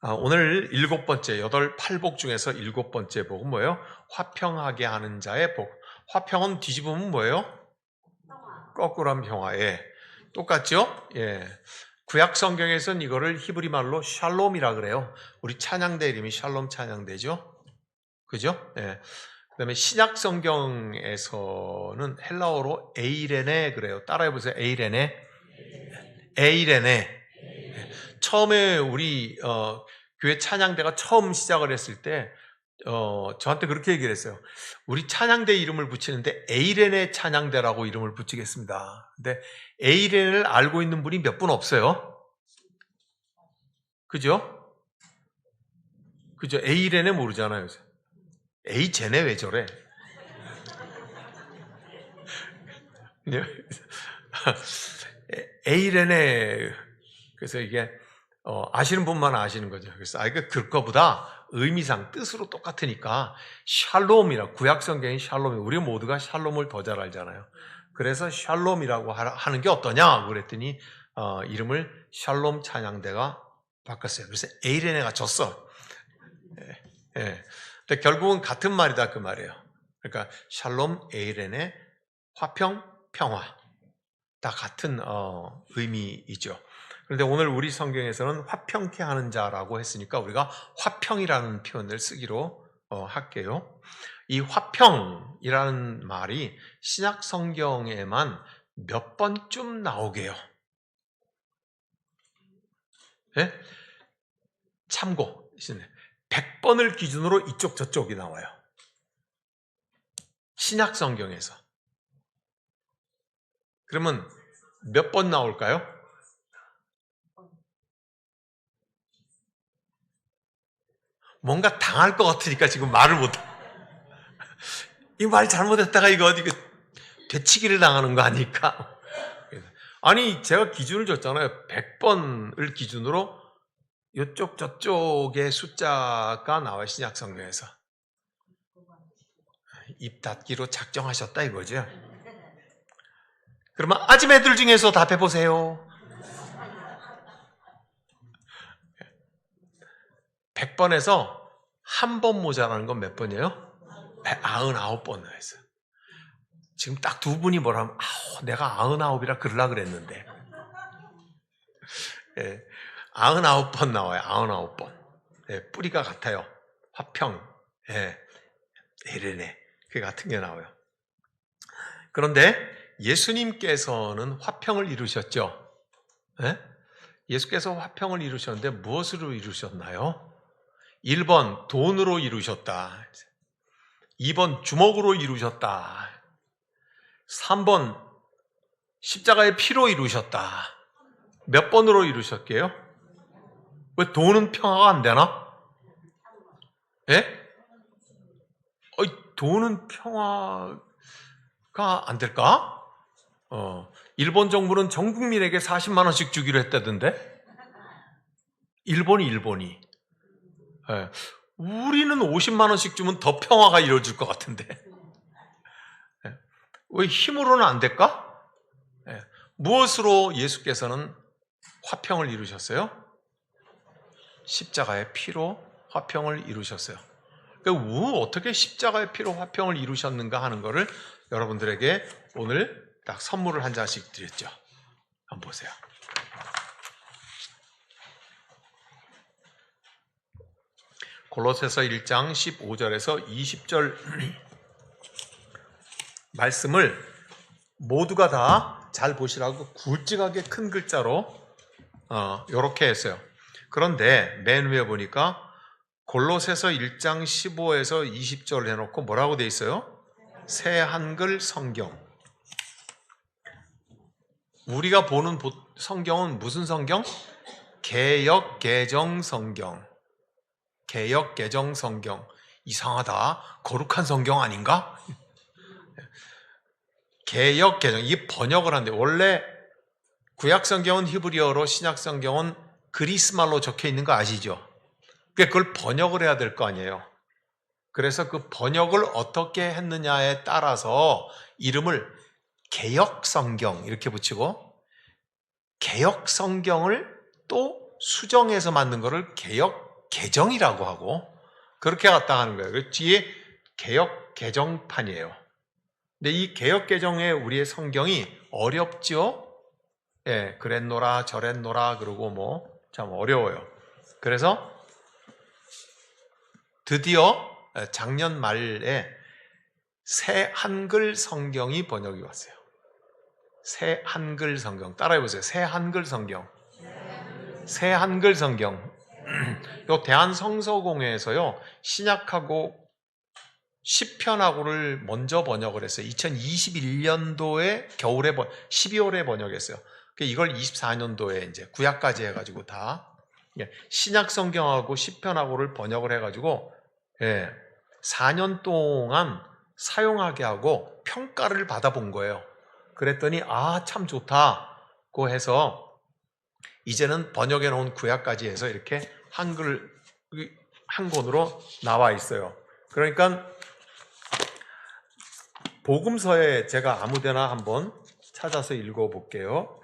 오늘 7번째, 8복 중에서 7번째 복은 뭐예요? 화평하게 하는 자의 복. 화평은 뒤집으면 뭐예요? 거꾸란 평화. 예. 똑같죠? 예. 구약 성경에서는 이거를 히브리 말로 샬롬이라 그래요. 우리 찬양대 이름이 샬롬 찬양대죠? 그죠? 예. 그 다음에 신약 성경에서는 헬라어로 에이레네 그래요. 따라해보세요. 에이레네. 에이레네. 처음에 우리 교회 찬양대가 처음 시작을 했을 때 저한테 그렇게 얘기를 했어요. 우리 찬양대 이름을 붙이는데 에이레네 찬양대라고 이름을 붙이겠습니다. 근데 에이레네를 알고 있는 분이 몇 분 없어요. 그죠? 그죠? 에이레네 모르잖아요. 에이 쟤네 왜 저래? 에이레네. 그래서 이게 아시는 분만 아시는 거죠. 그래서 그거보다 의미상 뜻으로 똑같으니까 샬롬이라, 구약 성경인 샬롬이, 우리 모두가 샬롬을 더 잘 알잖아요. 그래서 샬롬이라고 하는 게 어떠냐 그랬더니 이름을 샬롬 찬양대가 바꿨어요. 그래서 에이레네가 졌어. 예. 근데 결국은 같은 말이다 그 말이에요. 그러니까 샬롬, 에이레네, 화평, 평화 다 같은 의미이죠. 그런데 오늘 우리 성경에서는 화평케 하는 자라고 했으니까 우리가 화평이라는 표현을 쓰기로 할게요. 이 화평이라는 말이 신약 성경에만 몇 번쯤 나오게요. 네? 참고 100번을 기준으로 이쪽 저쪽이 나와요. 신약 성경에서. 그러면 몇 번 나올까요? 뭔가 당할 것 같으니까 지금 말을 못해. 이 말 잘못했다가 이거 어디 되치기를 당하는 거 아닐까? 아니 제가 기준을 줬잖아요. 100번을 기준으로 이쪽 저쪽의 숫자가 나와요. 신약 성경에서. 입 닫기로 작정하셨다 이거죠. 그러면 아침 애들 중에서 답해보세요. 100번에서 한 번 모자라는 건 몇 번이에요? 99번 했어요. 지금 딱 두 분이 뭐라면 내가 99이라 그러려고 그랬는데 99번 나와요. 99번. 뿌리가 같아요. 화평, 에레네 그 같은 게 나와요. 그런데 예수님께서는 화평을 이루셨죠. 예수께서 화평을 이루셨는데 무엇으로 이루셨나요? 1번 돈으로 이루셨다. 2번 주먹으로 이루셨다. 3번 십자가의 피로 이루셨다. 몇 번으로 이루셨게요? 왜 돈은 평화가 안 되나? 돈은 평화가 안 될까? 일본 정부는 전 국민에게 40만 원씩 주기로 했다던데? 일본이. 우리는 50만 원씩 주면 더 평화가 이루어질 것 같은데. 왜 힘으로는 안 될까? 무엇으로 예수께서는 화평을 이루셨어요? 십자가의 피로 화평을 이루셨어요. 그러니까 어떻게 십자가의 피로 화평을 이루셨는가 하는 것을 여러분들에게 오늘 딱 선물을 한 잔씩 드렸죠. 한번 보세요. 골로새서 1장 15절에서 20절 말씀을 모두가 다 잘 보시라고 굵직하게 큰 글자로 이렇게 했어요. 그런데 맨 위에 보니까 골로새서 1장 15에서 20절 해놓고 뭐라고 돼 있어요? 새 한글 성경. 우리가 보는 성경은 무슨 성경? 개역 개정 성경. 개역 개정 성경. 이상하다. 거룩한 성경 아닌가? 개역 개정. 이게 번역을 하는데 원래 구약 성경은 히브리어로 신약 성경은 그리스말로 적혀 있는 거 아시죠? 그걸 번역을 해야 될 거 아니에요. 그래서 그 번역을 어떻게 했느냐에 따라서 이름을 개역 성경 이렇게 붙이고 개역 성경을 또 수정해서 만든 거를 개역 개정이라고 하고 그렇게 갖다 하는 거예요. 그 뒤에 개역 개정판이에요. 근데 이 개역 개정에 우리의 성경이 어렵죠? 예, 그랬노라 저랬노라 그러고 뭐 참 어려워요. 그래서 드디어 작년 말에 새 한글 성경이 번역이 왔어요. 새 한글 성경 따라해 보세요. 새 한글 성경. 새 한글 성경. 요 대한성서공회에서요 신약하고 시편하고를 먼저 번역을 했어요. 2021년도에 겨울에 12월에 번역했어요. 이걸 24년도에 이제 구약까지 해가지고 다 신약 성경하고 시편하고를 번역을 해가지고 4년 동안 사용하게 하고 평가를 받아본 거예요. 그랬더니 참 좋다고 해서 이제는 번역해 놓은 구약까지 해서 이렇게 한 권으로 나와 있어요. 그러니까 복음서에 제가 아무데나 한번 찾아서 읽어볼게요.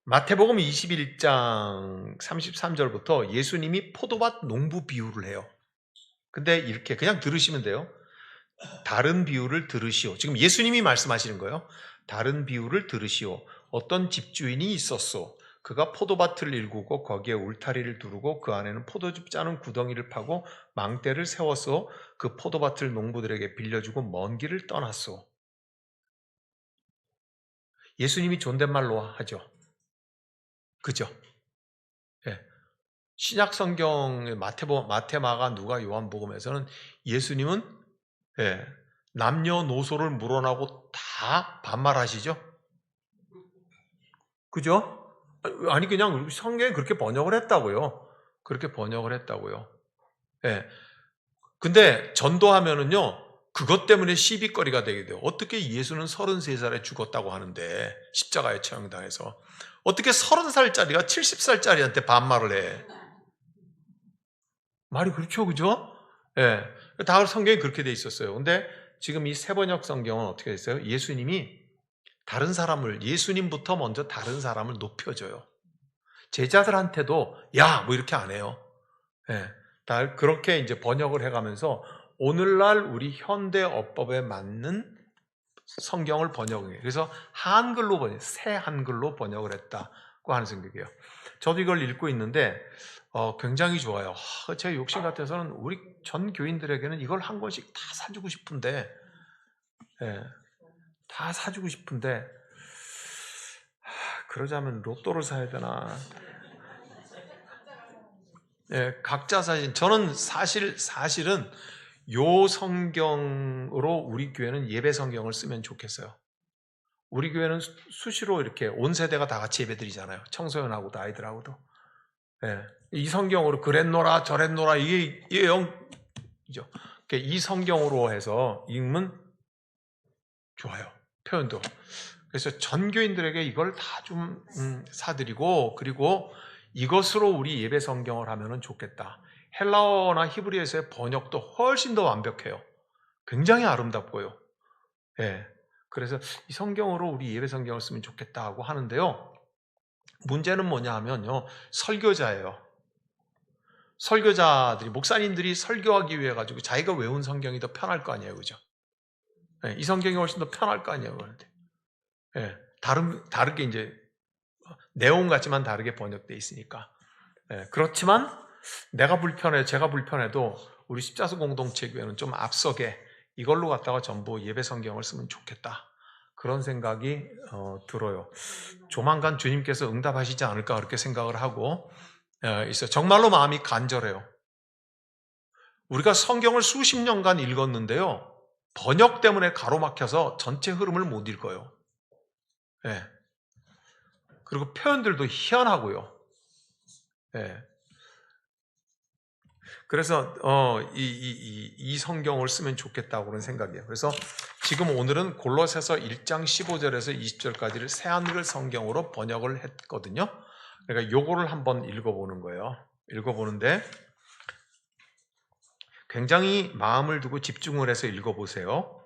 마태복음 21장 33절부터 예수님이 포도밭 농부 비유를 해요. 근데 이렇게 그냥 들으시면 돼요. 다른 비유를 들으시오. 지금 예수님이 말씀하시는 거예요. 다른 비유를 들으시오. 어떤 집주인이 있었소. 그가 포도밭을 일구고 거기에 울타리를 두르고 그 안에는 포도즙 짜는 구덩이를 파고 망대를 세웠소. 그 포도밭을 농부들에게 빌려주고 먼 길을 떠났소. 예수님이 존댓말로 하죠. 그죠? 예. 신약 성경의 마태, 마가, 누가, 요한복음에서는 예수님은 남녀노소를 물어나고 다 반말하시죠? 그죠? 아니 그냥 성경에 그렇게 번역을 했다고요. 그렇게 번역을 했다고요. 예. 근데 전도하면은요. 그것 때문에 시비거리가 되게 돼요. 어떻게 예수는 33살에 죽었다고 하는데 십자가에 처형당해서 어떻게 30살짜리가 70살짜리한테 반말을 해? 말이 그렇죠, 그죠? 예. 다 성경에 그렇게 돼 있었어요. 근데 지금 이 새번역 성경은 어떻게 됐어요? 예수님이 다른 사람을, 예수님부터 먼저 다른 사람을 높여줘요. 제자들한테도 야, 뭐 이렇게 안 해요. 예. 다 그렇게 이제 번역을 해가면서 오늘날 우리 현대 어법에 맞는 성경을 번역해요. 그래서 한글로 새 한글로 번역을 했다고 하는 생각이에요. 저도 이걸 읽고 있는데 굉장히 좋아요. 제 욕심 같아서는 우리 전 교인들에게는 이걸 한 권씩 다 사주고 싶은데, 다 사주고 싶은데 그러자면 로또를 사야 되나? 각자 사신. 저는 사실은 요 성경으로 우리 교회는 예배 성경을 쓰면 좋겠어요. 우리 교회는 수시로 이렇게 온 세대가 다 같이 예배 드리잖아요. 청소년하고도 아이들하고도. 이 성경으로 그랬노라 저랬노라 이게 영이죠. 이 성경으로 해서 읽으면 좋아요. 표현도. 그래서 전 교인들에게 이걸 다 좀 사드리고, 그리고 이것으로 우리 예배 성경을 하면 좋겠다. 헬라어나 히브리어에서의 번역도 훨씬 더 완벽해요. 굉장히 아름답고요. 그래서 이 성경으로 우리 예배 성경을 쓰면 좋겠다고 하는데요. 문제는 뭐냐 하면요. 설교자예요. 설교자들이, 목사님들이 설교하기 위해 가지고 자기가 외운 성경이 더 편할 거 아니에요. 그죠? 이 성경이 훨씬 더 편할 거 아니에요. 그런데. 다르게 이제 내용 같지만 다르게 번역되어 있으니까. 그렇지만 제가 불편해도 우리 십자수 공동체 교회는 좀 앞서게 이걸로 갖다가 전부 예배 성경을 쓰면 좋겠다. 그런 생각이 들어요. 조만간 주님께서 응답하시지 않을까 그렇게 생각을 하고 있어요. 정말로 마음이 간절해요. 우리가 성경을 수십 년간 읽었는데요. 번역 때문에 가로막혀서 전체 흐름을 못 읽어요. 그리고 표현들도 희한하고요. 그래서 이 성경을 쓰면 좋겠다고 그런 생각이에요. 그래서 지금 오늘은 골로새서 1장 15절에서 20절까지를 새한글 성경으로 번역을 했거든요. 그러니까 요거를 한번 읽어보는 거예요. 읽어보는데 굉장히 마음을 두고 집중을 해서 읽어보세요.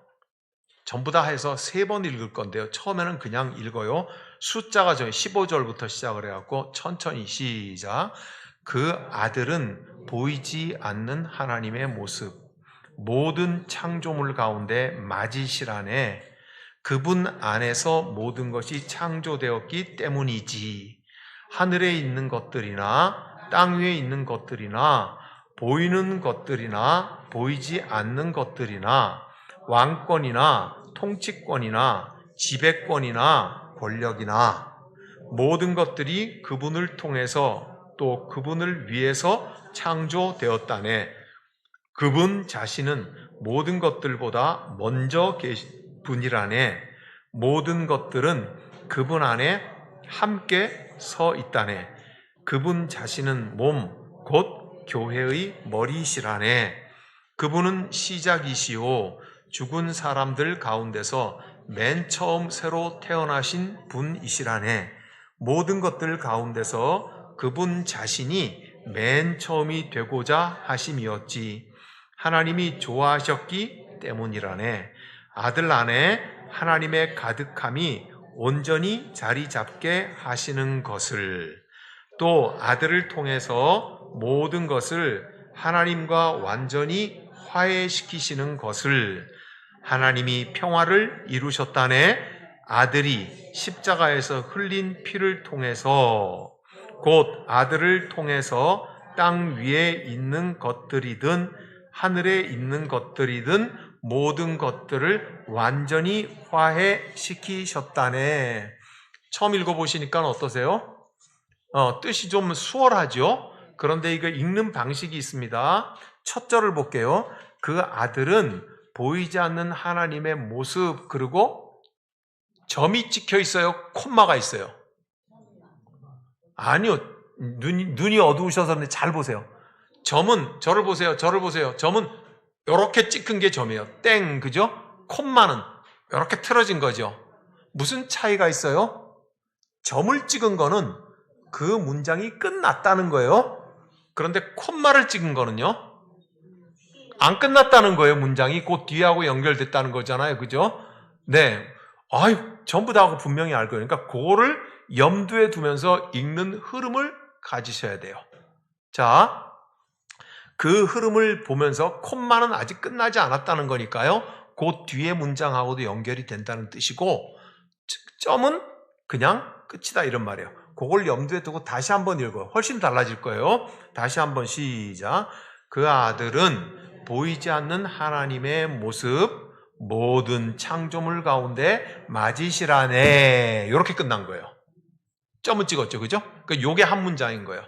전부 다 해서 3번 읽을 건데요. 처음에는 그냥 읽어요. 숫자가 15절부터 시작을 해갖고 천천히 시작. 그 아들은 보이지 않는 하나님의 모습, 모든 창조물 가운데 맞이시라네. 그분 안에서 모든 것이 창조되었기 때문이지. 하늘에 있는 것들이나 땅 위에 있는 것들이나 보이는 것들이나 보이지 않는 것들이나 왕권이나 통치권이나 지배권이나 권력이나 모든 것들이 그분을 통해서 또 그분을 위해서 창조되었다네. 그분 자신은 모든 것들보다 먼저 계신 분이라네. 모든 것들은 그분 안에 함께 서 있다네. 그분 자신은 몸, 곧 교회의 머리시라네. 그분은 시작이시오. 죽은 사람들 가운데서 맨 처음 새로 태어나신 분이시라네. 모든 것들 가운데서 그분 자신이 맨 처음이 되고자 하심이었지. 하나님이 좋아하셨기 때문이라네. 아들 안에 하나님의 가득함이 온전히 자리 잡게 하시는 것을, 또 아들을 통해서 모든 것을 하나님과 완전히 화해시키시는 것을, 하나님이 평화를 이루셨다네. 아들이 십자가에서 흘린 피를 통해서, 곧 아들을 통해서 땅 위에 있는 것들이든 하늘에 있는 것들이든 모든 것들을 완전히 화해시키셨다네. 처음 읽어보시니까 어떠세요? 뜻이 좀 수월하죠? 그런데 이거 읽는 방식이 있습니다. 첫 절을 볼게요. 그 아들은 보이지 않는 하나님의 모습, 그리고 점이 찍혀 있어요? 콤마가 있어요? 아니요. 눈이 어두우셔서 그런데 잘 보세요. 점은, 저를 보세요. 저를 보세요. 점은 이렇게 찍힌 게 점이에요. 땡, 그죠? 콤마는 이렇게 틀어진 거죠. 무슨 차이가 있어요? 점을 찍은 거는 그 문장이 끝났다는 거예요. 그런데 콤마를 찍은 거는요, 안 끝났다는 거예요. 문장이 그 뒤하고 연결됐다는 거잖아요. 그죠? 네. 아유, 전부 다 분명히 알 거예요. 그러니까 그거를 염두에 두면서 읽는 흐름을 가지셔야 돼요. 자, 그 흐름을 보면서 콤마는 아직 끝나지 않았다는 거니까요. 그 뒤에 문장하고도 연결이 된다는 뜻이고, 점은 그냥 끝이다 이런 말이에요. 그걸 염두에 두고 다시 한번 읽어요. 훨씬 달라질 거예요. 다시 한번 시작. 그 아들은 보이지 않는 하나님의 모습, 모든 창조물 가운데 맞으시라네. 이렇게 끝난 거예요. 점은 찍었죠. 그죠? 그러니까 요게 한 문장인 거예요.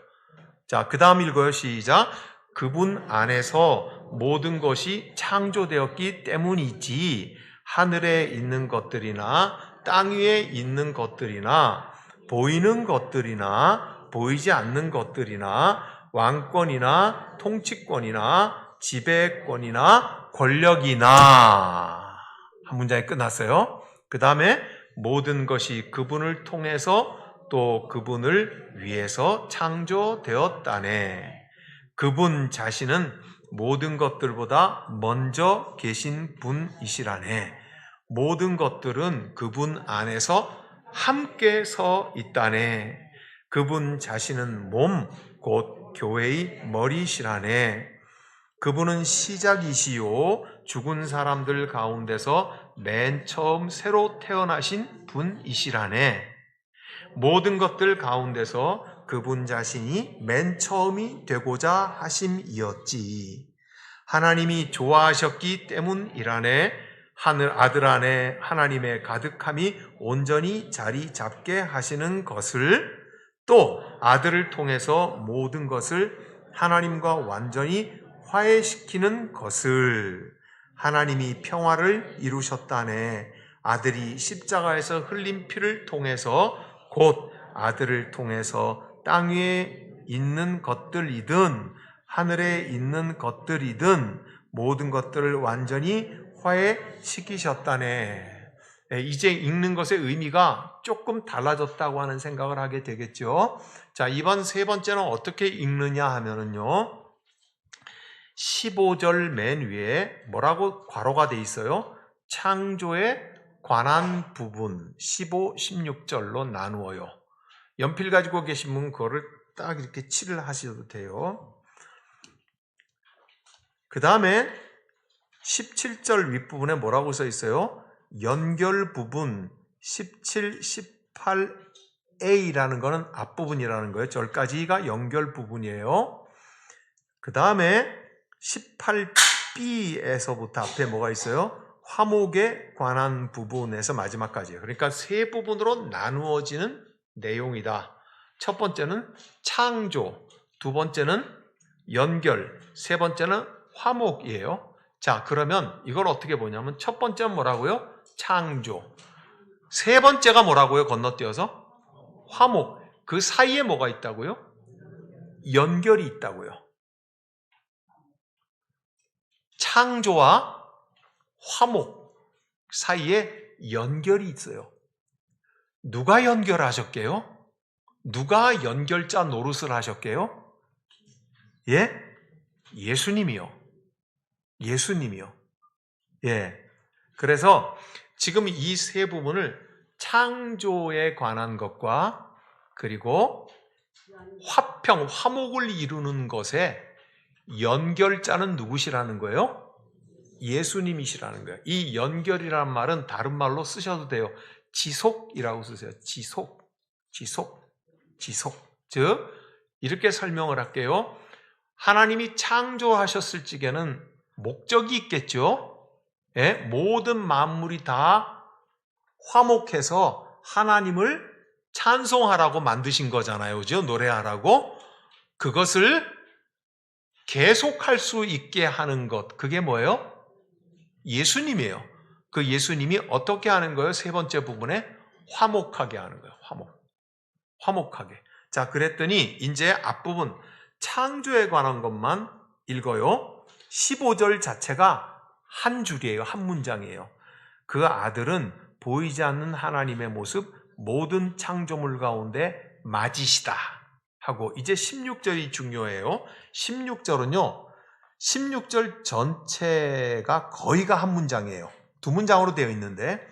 자, 그 다음 읽어요. 시작. 그분 안에서 모든 것이 창조되었기 때문이지 하늘에 있는 것들이나 땅 위에 있는 것들이나 보이는 것들이나 보이지 않는 것들이나 왕권이나 통치권이나 지배권이나 권력이나, 한 문장이 끝났어요. 그 다음에 모든 것이 그분을 통해서 또 그분을 위해서 창조되었다네. 그분 자신은 모든 것들보다 먼저 계신 분이시라네. 모든 것들은 그분 안에서 함께 서 있다네. 그분 자신은 몸, 곧 교회의 머리시라네. 그분은 시작이시요 죽은 사람들 가운데서 맨 처음 새로 태어나신 분이시라네. 모든 것들 가운데서 그분 자신이 맨 처음이 되고자 하심이었지. 하나님이 좋아하셨기 때문이라네. 아들 안에 하나님의 가득함이 온전히 자리 잡게 하시는 것을, 또 아들을 통해서 모든 것을 하나님과 완전히 화해시키는 것을, 하나님이 평화를 이루셨다네. 아들이 십자가에서 흘린 피를 통해서, 곧 아들을 통해서 땅 위에 있는 것들이든 하늘에 있는 것들이든 모든 것들을 완전히 화해시키셨다네. 이제 읽는 것의 의미가 조금 달라졌다고 하는 생각을 하게 되겠죠. 자, 이번 세 번째는 어떻게 읽느냐 하면은요, 15절 맨 위에 뭐라고 괄호가 돼 있어요? 창조의 관한 부분 15, 16절로 나누어요. 연필 가지고 계신 분 그거를 딱 이렇게 칠을 하셔도 돼요. 그 다음에 17절 윗부분에 뭐라고 써 있어요? 연결 부분 17, 18a라는 거는 앞부분이라는 거예요. 절까지가 연결 부분이에요. 그 다음에 18b에서부터 앞에 뭐가 있어요? 화목에 관한 부분에서 마지막까지예요. 그러니까 세 부분으로 나누어지는 내용이다. 첫 번째는 창조, 두 번째는 연결, 세 번째는 화목이에요. 자, 그러면 이걸 어떻게 보냐면 첫 번째는 뭐라고요? 창조. 세 번째가 뭐라고요? 건너뛰어서? 화목. 그 사이에 뭐가 있다고요? 연결이 있다고요. 창조와 화목 사이에 연결이 있어요. 누가 연결하셨게요? 누가 연결자 노릇을 하셨게요? 예? 예수님이요. 예수님이요. 예. 그래서 지금 이 세 부분을 창조에 관한 것과 그리고 화평, 화목을 이루는 것에 연결자는 누구시라는 거예요? 예수님이시라는 거예요. 이 연결이라는 말은 다른 말로 쓰셔도 돼요. 지속이라고 쓰세요. 지속. 즉 이렇게 설명을 할게요. 하나님이 창조하셨을 적에는 목적이 있겠죠. 예? 모든 만물이 다 화목해서 하나님을 찬송하라고 만드신 거잖아요. 그죠? 노래하라고. 그것을 계속할 수 있게 하는 것. 그게 뭐예요? 예수님이에요. 그 예수님이 어떻게 하는 거예요? 세 번째 부분에 화목하게 하는 거예요. 화목하게. 자, 그랬더니 이제 앞부분 창조에 관한 것만 읽어요. 15절 자체가 한 줄이에요. 한 문장이에요. 그 아들은 보이지 않는 하나님의 모습 모든 창조물 가운데 맞으시다 하고 이제 16절이 중요해요. 16절은요. 16절 전체가 거의가 한 문장이에요. 두 문장으로 되어 있는데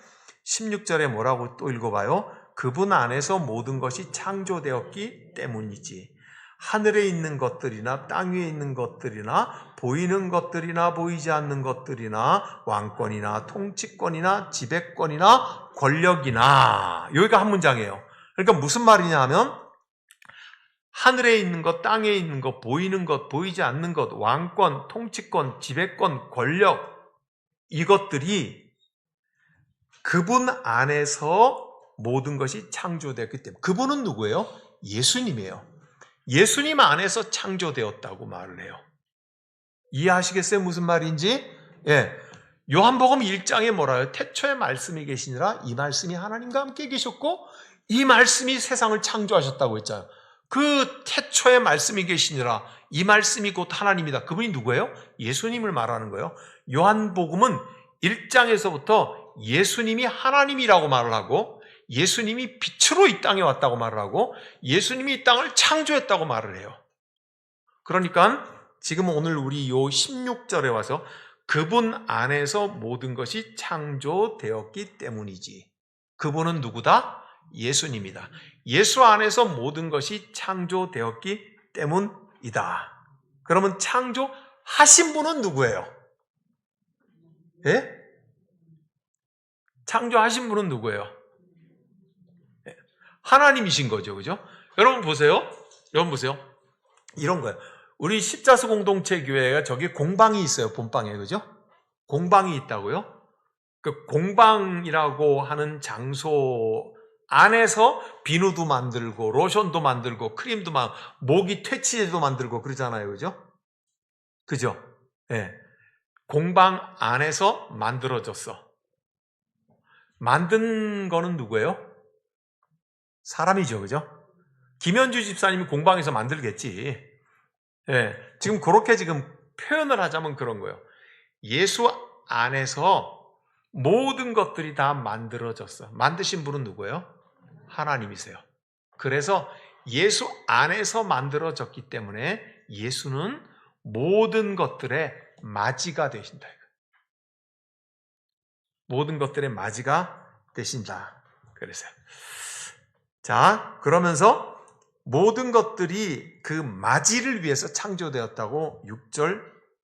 16절에 뭐라고 또 읽어봐요? 그분 안에서 모든 것이 창조되었기 때문이지. 하늘에 있는 것들이나 땅 위에 있는 것들이나 보이는 것들이나 보이지 않는 것들이나 왕권이나 통치권이나 지배권이나 권력이나 여기가 한 문장이에요. 그러니까 무슨 말이냐 하면 하늘에 있는 것, 땅에 있는 것, 보이는 것, 보이지 않는 것, 왕권, 통치권, 지배권, 권력 이것들이 그분 안에서 모든 것이 창조되었기 때문에 그분은 누구예요? 예수님이에요. 예수님 안에서 창조되었다고 말을 해요. 이해하시겠어요? 무슨 말인지? 예. 요한복음 1장에 뭐라요? 태초에 말씀이 계시니라 이 말씀이 하나님과 함께 계셨고 이 말씀이 세상을 창조하셨다고 했잖아요. 그 태초에 말씀이 계시니라 이 말씀이 곧 하나님이다. 그분이 누구예요? 예수님을 말하는 거예요. 요한복음은 1장에서부터 예수님이 하나님이라고 말을 하고 예수님이 빛으로 이 땅에 왔다고 말을 하고 예수님이 이 땅을 창조했다고 말을 해요. 그러니까 지금 오늘 우리 요 16절에 와서 그분 안에서 모든 것이 창조되었기 때문이지. 그분은 누구다? 예수님이다. 예수 안에서 모든 것이 창조되었기 때문이다. 그러면 창조하신 분은 누구예요? 예? 창조하신 분은 누구예요? 하나님이신 거죠. 그죠? 여러분 보세요. 이런 거예요. 우리 십자수 공동체 교회가 저기 공방이 있어요. 본방에. 그죠? 공방이 있다고요? 그 공방이라고 하는 장소 안에서 비누도 만들고 로션도 만들고 크림도 모기 퇴치제도 만들고 그러잖아요. 그죠? 그죠? 예. 공방 안에서 만들어졌어. 만든 거는 누구예요? 사람이죠. 그죠? 김현주 집사님이 공방에서 만들겠지. 예. 지금 그렇게 지금 표현을 하자면 그런 거예요. 예수 안에서 모든 것들이 다 만들어졌어. 만드신 분은 누구예요? 하나님이세요. 그래서 예수 안에서 만들어졌기 때문에 예수는 모든 것들의 맞이가 되신다. 모든 것들의 맞이가 되신다. 그래서요. 자, 그러면서 모든 것들이 그 맞이를 위해서 창조되었다고 6절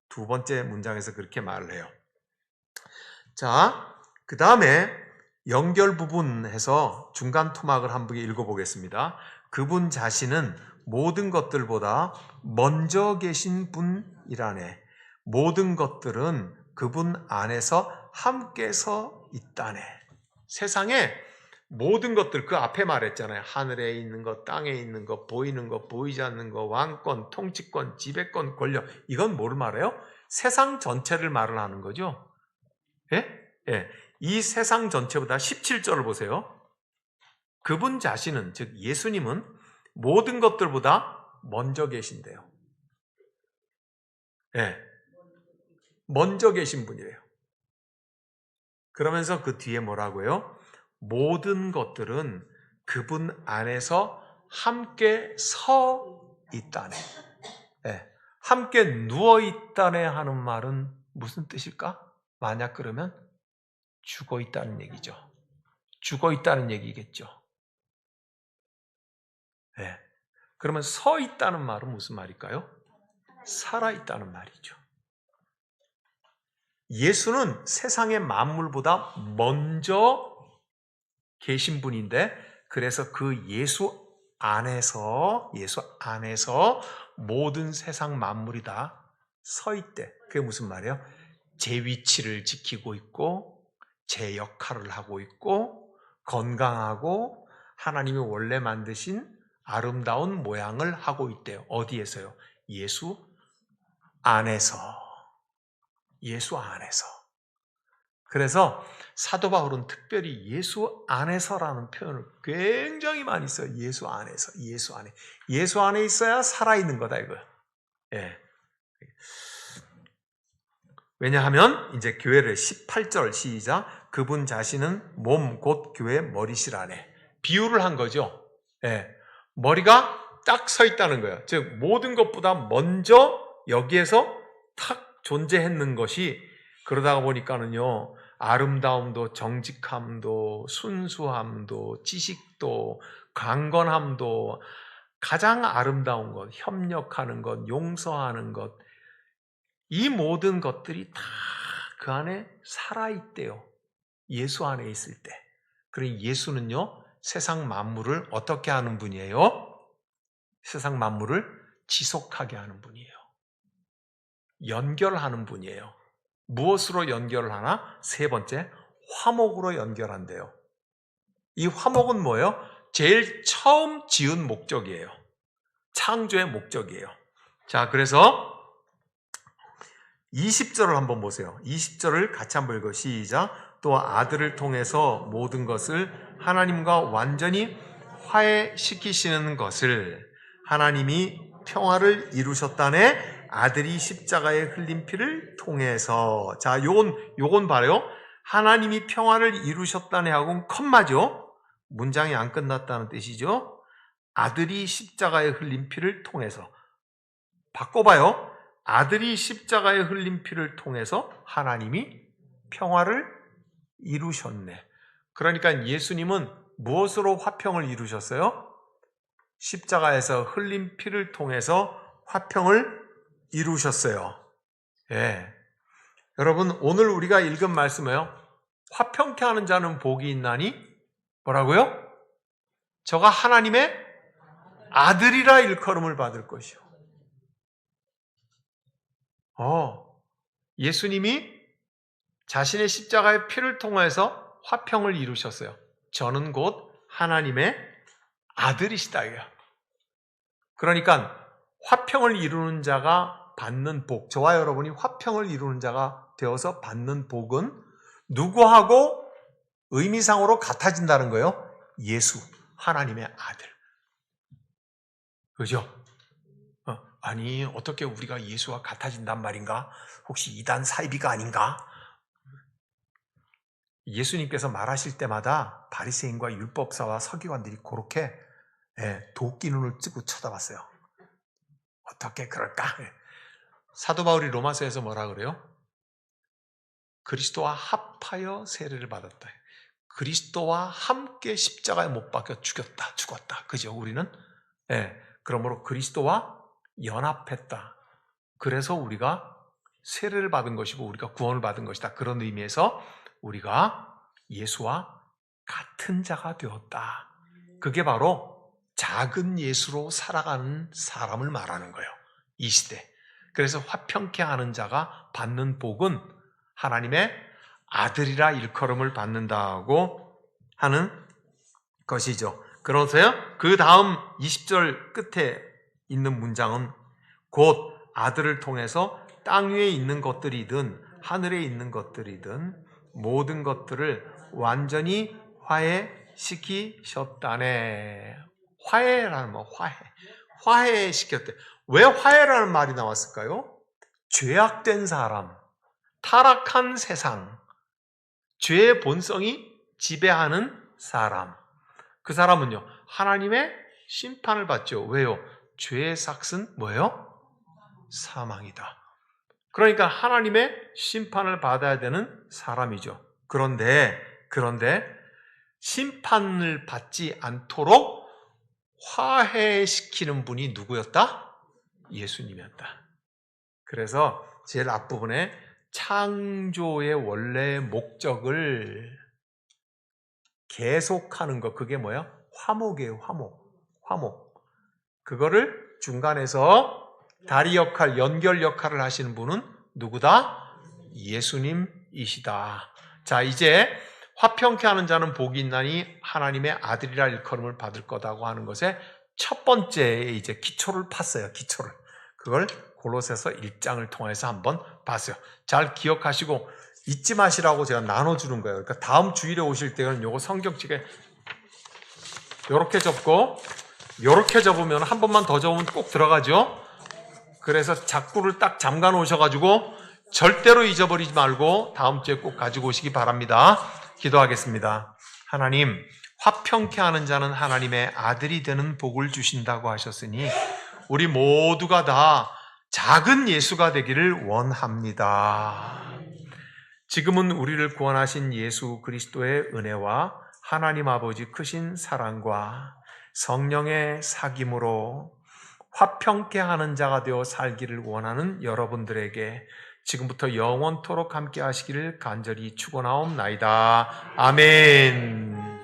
두 번째 문장에서 그렇게 말을 해요. 자, 그 다음에 연결 부분에서 중간 토막을 한번 읽어보겠습니다. 그분 자신은 모든 것들보다 먼저 계신 분이라네. 모든 것들은 그분 안에서 함께서 있다네. 세상에 모든 것들, 그 앞에 말했잖아요. 하늘에 있는 것, 땅에 있는 것, 보이는 것, 보이지 않는 것, 왕권, 통치권, 지배권, 권력. 이건 뭘 말해요? 세상 전체를 말을 하는 거죠. 예? 예. 이 세상 전체보다 17절을 보세요. 그분 자신은, 즉 예수님은 모든 것들보다 먼저 계신대요. 예. 먼저 계신 분이래요. 그러면서 그 뒤에 뭐라고요? 모든 것들은 그분 안에서 함께 서 있다네. 네. 함께 누워 있다네 하는 말은 무슨 뜻일까? 만약 그러면 죽어 있다는 얘기죠. 죽어 있다는 얘기겠죠. 네. 그러면 서 있다는 말은 무슨 말일까요? 살아 있다는 말이죠. 예수는 세상의 만물보다 먼저 계신 분인데, 그래서 그 예수 안에서 모든 세상 만물이 다 서 있대. 그게 무슨 말이에요? 제 위치를 지키고 있고, 제 역할을 하고 있고, 건강하고, 하나님이 원래 만드신 아름다운 모양을 하고 있대요. 어디에서요? 예수 안에서. 예수 안에서. 그래서 사도 바울은 특별히 예수 안에서라는 표현을 굉장히 많이 써요. 예수 안에서, 예수 안에. 예수 안에 있어야 살아있는 거다, 이거예요. 예. 왜냐하면 이제 교회를 18절 시작. 그분 자신은 몸 곧 교회의 머리시라네. 비유를 한 거죠. 예. 머리가 딱 서 있다는 거예요. 즉 모든 것보다 먼저 여기에서 탁 존재했는 것이, 그러다가 보니까는요, 아름다움도 정직함도 순수함도 지식도 강건함도 가장 아름다운 것, 협력하는 것, 용서하는 것, 이 모든 것들이 다 그 안에 살아있대요. 예수 안에 있을 때. 그러니 예수는요, 세상 만물을 어떻게 하는 분이에요? 세상 만물을 지속하게 하는 분이에요. 연결하는 분이에요. 무엇으로 연결을 하나? 세 번째, 화목으로 연결한대요. 이 화목은 뭐예요? 제일 처음 지은 목적이에요. 창조의 목적이에요. 자, 그래서 20절을 한번 보세요. 20절을 같이 한번 읽어. 시작. 또 아들을 통해서 모든 것을 하나님과 완전히 화해시키시는 것을, 하나님이 평화를 이루셨다네. 아들이 십자가에 흘린 피를 통해서. 자, 요건 봐요. 하나님이 평화를 이루셨다네 하고는 컴마죠. 문장이 안 끝났다는 뜻이죠. 아들이 십자가에 흘린 피를 통해서. 바꿔봐요. 아들이 십자가에 흘린 피를 통해서 하나님이 평화를 이루셨네. 그러니까 예수님은 무엇으로 화평을 이루셨어요? 십자가에서 흘린 피를 통해서 화평을 이루셨어요. 예. 여러분, 오늘 우리가 읽은 말씀이에요. 화평케 하는 자는 복이 있나니? 뭐라고요? 저가 하나님의 아들이라 일컬음을 받을 것이요. 예수님이 자신의 십자가의 피를 통해서 화평을 이루셨어요. 저는 곧 하나님의 아들이시다. 그러니까 화평을 이루는 자가 받는 복, 저와 여러분이 화평을 이루는 자가 되어서 받는 복은 누구하고 의미상으로 같아진다는 거예요? 예수, 하나님의 아들. 그죠? 아니, 어떻게 우리가 예수와 같아진단 말인가? 혹시 이단 사이비가 아닌가? 예수님께서 말하실 때마다 바리새인과 율법사와 서기관들이 그렇게 도끼 눈을 뜨고 쳐다봤어요. 어떻게 그럴까? 사도 바울이 로마서에서 뭐라 그래요? 그리스도와 합하여 세례를 받았다. 그리스도와 함께 십자가에 못 박혀 죽었다. 그죠? 우리는 그러므로 그리스도와 연합했다. 그래서 우리가 세례를 받은 것이고 우리가 구원을 받은 것이다. 그런 의미에서 우리가 예수와 같은 자가 되었다. 그게 바로 작은 예수로 살아가는 사람을 말하는 거예요. 이 시대. 그래서 화평케 하는 자가 받는 복은 하나님의 아들이라 일컬음을 받는다고 하는 것이죠. 그러세요? 그 다음 20절 끝에 있는 문장은 곧 아들을 통해서 땅 위에 있는 것들이든 하늘에 있는 것들이든 모든 것들을 완전히 화해시키셨다네. 화해라는 뭐 화해시켰대. 왜 화해라는 말이 나왔을까요? 죄악된 사람, 타락한 세상, 죄의 본성이 지배하는 사람. 그 사람은요, 하나님의 심판을 받죠. 왜요? 죄의 삭은 뭐예요? 사망이다. 그러니까 하나님의 심판을 받아야 되는 사람이죠. 그런데 심판을 받지 않도록 화해시키는 분이 누구였다? 예수님이었다. 그래서 제일 앞부분에 창조의 원래 목적을 계속하는 것, 그게 뭐야? 화목이에요. 화목. 그거를 중간에서 다리 역할, 연결 역할을 하시는 분은 누구다? 예수님이시다. 자, 이제 화평케 하는 자는 복이 있나니 하나님의 아들이라 일컬음을 받을 거다고 하는 것에 첫 번째 이제 기초를 팠어요. 기초를. 그걸 골로새서 1장을 통해서 한번 봤어요. 잘 기억하시고 잊지 마시라고 제가 나눠주는 거예요. 그러니까 다음 주일에 오실 때는 요거 성경책에 요렇게 접고 요렇게 접으면 한 번만 더 접으면 꼭 들어가죠. 그래서 작구를 딱 잠가 놓으셔가지고 절대로 잊어버리지 말고 다음 주에 꼭 가지고 오시기 바랍니다. 기도하겠습니다. 하나님, 화평케 하는 자는 하나님의 아들이 되는 복을 주신다고 하셨으니 우리 모두가 다 작은 예수가 되기를 원합니다. 지금은 우리를 구원하신 예수 그리스도의 은혜와 하나님 아버지 크신 사랑과 성령의 사귐으로 화평케 하는 자가 되어 살기를 원하는 여러분들에게 지금부터 영원토록 함께 하시기를 간절히 축원하옵나이다. 아멘.